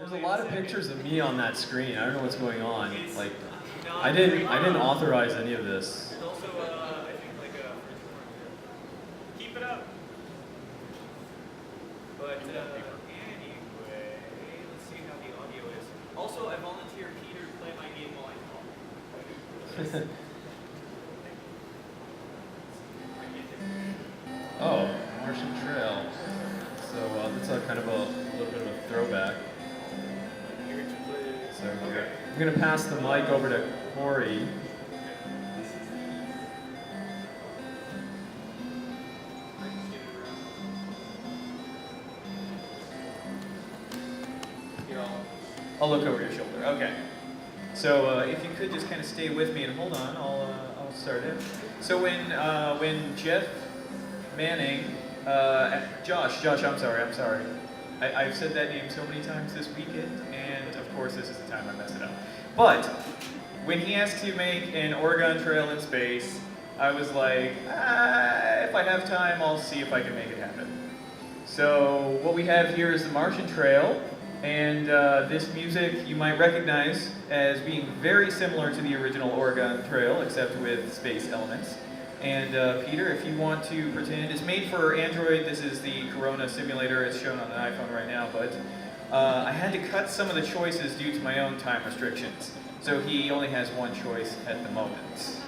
There's a lot of pictures of me on that screen. I don't know what's going on. Like, I didn't authorize any of this. There's also, I think, like a keep it up. But anyway, let's see how the audio is. Also, I volunteered Peter to play my game while I talk. Oh, Martian Trail. So that's a kind of a little bit of a throwback. So I'm going to pass the mic over to Corey. I'll look over your shoulder. Okay. So if you could just kind of stay with me and hold on, I'll start it. So when Jeff Manning, Josh, I'm sorry. I've said that name so many times this weekend, and of course this is the time I mess it up. But when he asked to make an Oregon Trail in space, I was like, if I have time, I'll see if I can make it happen. So what we have here is the Martian Trail, and this music you might recognize as being very similar to the original Oregon Trail, except with space elements. And Peter, if you want to pretend, it's made for Android. This is the Corona simulator. It's shown on an iPhone right now, but I had to cut some of the choices due to my own time restrictions. So he only has one choice at the moment.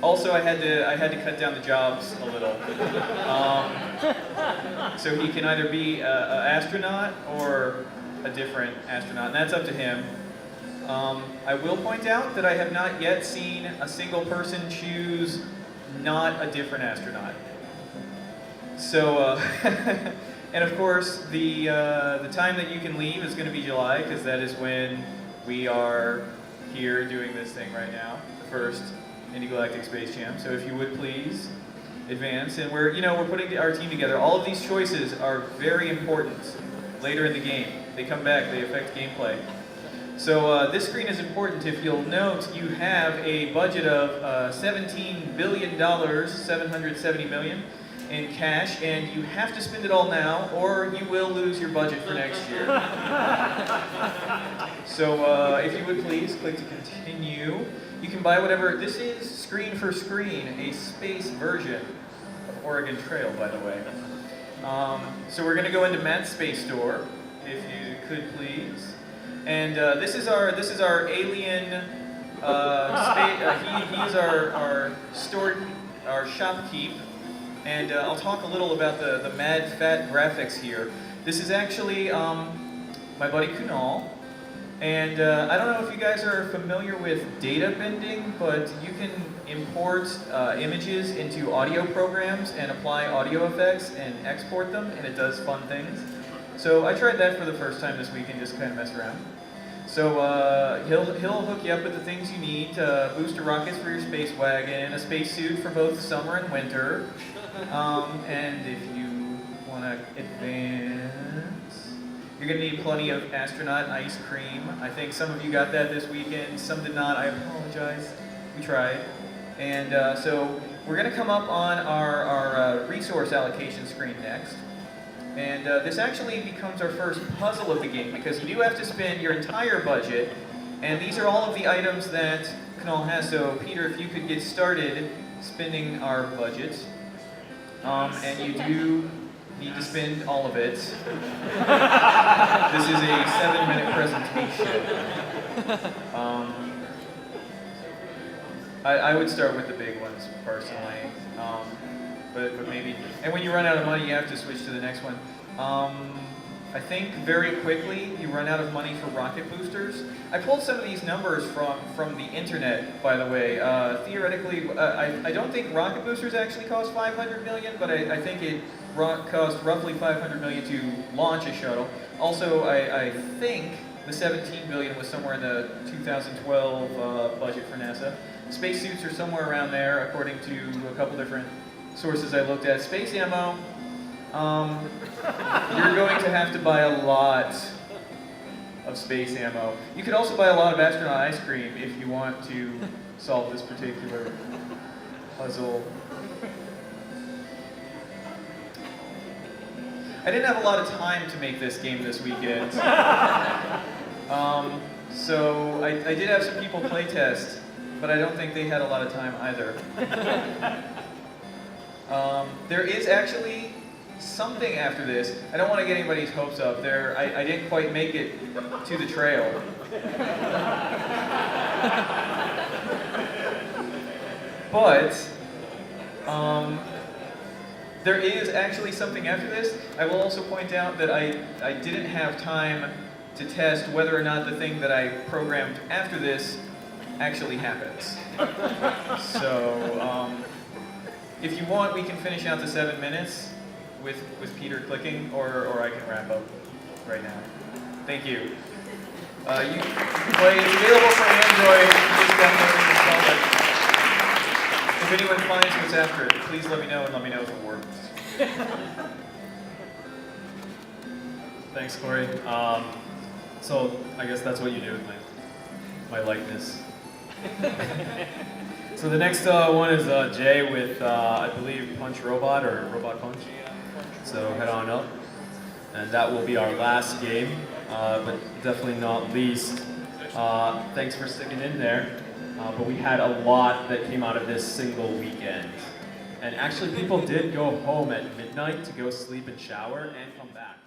Also, I had to cut down the jobs a little. So he can either be an astronaut or a different astronaut, and that's up to him. I will point out that I have not yet seen a single person choose not a different astronaut. So, and of course, the time that you can leave is going to be July, because that is when we are here doing this thing right now, the first Indie Galactic Space Jam. So if you would please advance, and we're putting our team together. All of these choices are very important later in the game. They come back, they affect gameplay. So this screen is important. If you'll note, you have a budget of $17 billion, 770 million in cash, and you have to spend it all now, or you will lose your budget for next year. So if you would please click to continue. You can buy whatever. This is screen for screen, a space version of Oregon Trail, by the way. So we're going to go into Matt's space store, if you could please. And this is our alien. He's our shopkeep, and I'll talk a little about the mad fat graphics here. This is actually my buddy Kunal, and I don't know if you guys are familiar with data bending, but you can import images into audio programs and apply audio effects and export them, and it does fun things. So I tried that for the first time this week and just kind of messed around. So he'll hook you up with the things you need: booster rockets for your space wagon, a spacesuit for both summer and winter, and if you want to advance, you're going to need plenty of astronaut ice cream. I think some of you got that this weekend, some did not. I apologize. We tried. And so we're going to come up on our resource allocation screen next. And this actually becomes our first puzzle of the game, because you do have to spend your entire budget, and these are all of the items that Kunal has. So Peter, if you could get started spending our budget, and you do need to spend all of it. This is a 7-minute presentation. I would start with the big ones personally. But maybe, and when you run out of money, you have to switch to the next one. I think very quickly you run out of money for rocket boosters. I pulled some of these numbers from the internet, by the way. Theoretically, I don't think rocket boosters actually cost 500 million, but I think it cost roughly 500 million to launch a shuttle. Also, I think the 17 billion was somewhere in the 2012 budget for NASA. Spacesuits are somewhere around there, according to a couple different sources I looked at. Space ammo, you're going to have to buy a lot of space ammo. You could also buy a lot of astronaut ice cream if you want to solve this particular puzzle. I didn't have a lot of time to make this game this weekend. So I did have some people playtest, but I don't think they had a lot of time either. There is actually something after this. I don't want to get anybody's hopes up. I didn't quite make it to the trail. But there is actually something after this. I will also point out that I didn't have time to test whether or not the thing that I programmed after this actually happens. So if you want, we can finish out the 7 minutes with Peter clicking, or I can wrap up right now. Thank you. You can play, it's available for Android. Just download and install it. If anyone finds what's after it, please let me know and let me know if it works. Thanks, Corey. So I guess that's what you do with my likeness. So the next one is Jay with, I believe, Punch Robot or Robot Punch. So head on up. And that will be our last game, but definitely not least. Thanks for sticking in there. But we had a lot that came out of this single weekend. And actually people did go home at midnight to go sleep and shower and come back.